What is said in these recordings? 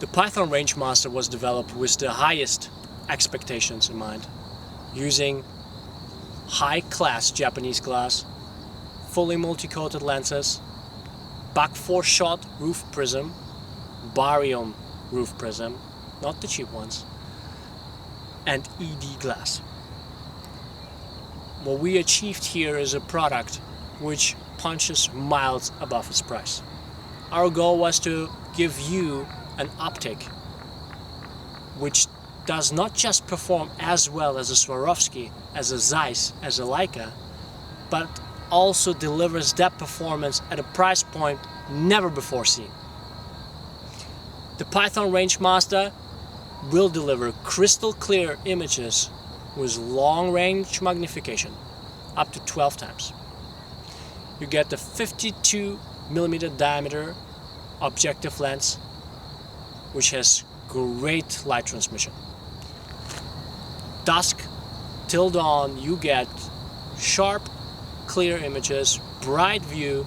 The Python Rangemaster was developed with the highest expectations in mind, using high-class Japanese glass, fully multi-coated lenses, Bak 4-shot roof prism, barium roof prism, not the cheap ones, and ED glass. What we achieved here is a product which punches miles above its price. Our goal was to give you an optic which does not just perform as well as a Swarovski, as a Zeiss, as a Leica, but also delivers that performance at a price point never before seen. The Python Rangemaster will deliver crystal clear images with long range magnification, up to 12 times. You get the 52mm diameter objective lens, which has great light transmission. Dusk till dawn, you get sharp, clear images, bright view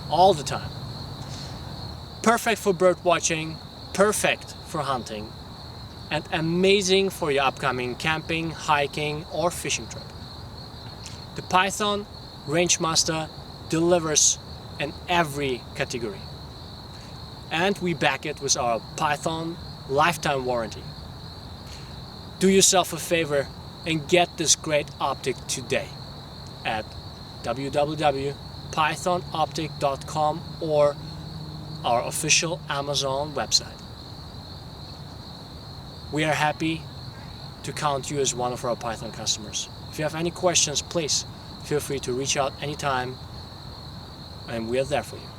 all the time. Perfect for bird watching, perfect for hunting, and amazing for your upcoming camping, hiking, or fishing trip. The Python Rangemaster delivers in every category. And we back it with our Python lifetime warranty. Do yourself a favor and get this great optic today at www.pythonoptic.com or our official Amazon website. We are happy to count you as one of our Python customers. If you have any questions, please feel free to reach out anytime, and we are there for you.